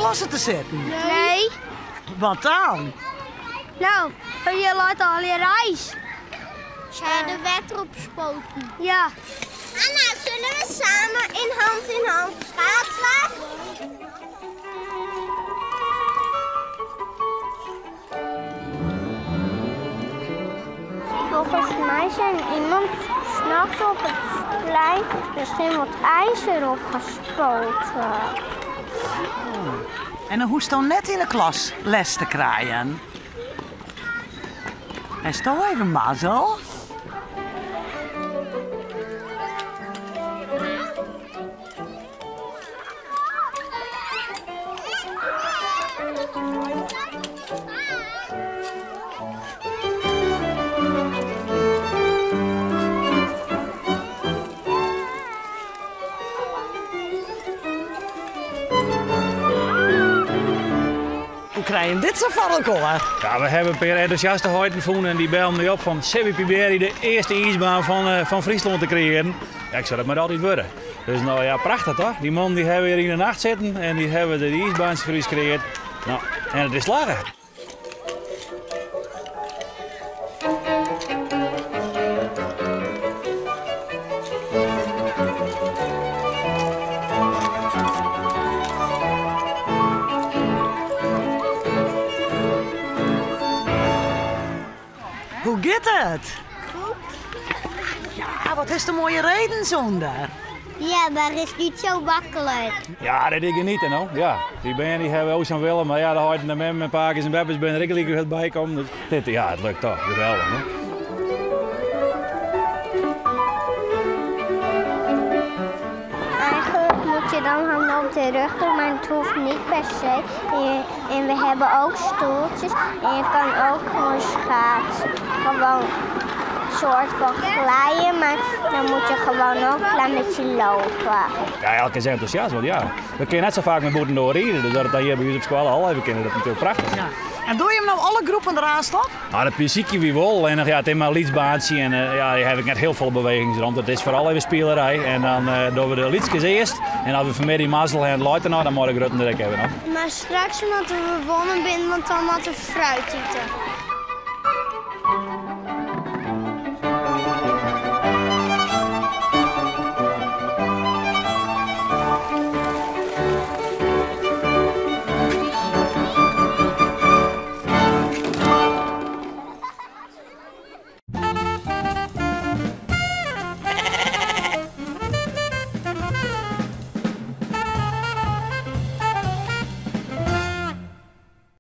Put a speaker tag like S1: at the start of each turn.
S1: oppassen te zitten?
S2: Nee.
S1: Wat dan?
S2: Nou, je laat al je reis. Zijn de wet opspoten? Ja.
S3: Anna, zullen we samen in hand schaatsen?
S2: Volgens mij zijn iemand s'nachts op het plein misschien wat ijzer opgespoten.
S1: En dan hoest dan net in de klas les te krijgen. En stel even mazzel. Hoe krijg je dit zo van elkaar?
S4: Ja, we hebben een paar enthousiaste huiden gevonden en die bellen me op van Sebi probeer de eerste ijsbaan van Friesland te creëren. Ja, ik zou dat maar altijd worden. Dus nou ja, prachtig toch? Die man die hebben hier in de nacht zitten en die hebben de ijsbaan voor ons gecreëerd. Nou, en het is slagen.
S1: Hoe gaat het?
S3: Goed.
S1: Ja, wat is de mooie reden zonder?
S3: Ja, maar is niet zo makkelijk.
S4: Ja, dat ik genieten nou. Ja, die band die hebben ook zo'n willen, maar ja, de huiden de mem en paakjes en beppers ben er ook liever bij komen. Dus dit, ja, het lukt toch. Geweldig, hè?
S2: Eigenlijk moet je dan handen op de rug doen, maar het hoeft niet per se. En we hebben ook stoeltjes en je kan ook gewoon schaatsen. Gewoon een soort van glijden, maar dan moet je gewoon ook een klein beetje lopen.
S4: Ja, elke is enthousiast, want ja, we kunnen net zo vaak met boeten doorrijden. Dus dat het dan hier bij ons op school al hebben kunnen, dat is natuurlijk prachtig.
S1: Ja. En doe je hem nou alle groepen eraan staan?
S4: Nou, dat muziekje wie wel. En ja, het is maar een lietsbaantje en ja, die heb ik net heel veel bewegingsrond. Het is vooral even spelerij. En dan doen we de liedjes eerst. En als we vanmiddag die mazzel en luiten, nou, dan morgen Rutten direct hebben.
S2: Maar straks moeten we wonnen binnen, want dan moeten we fruit eten.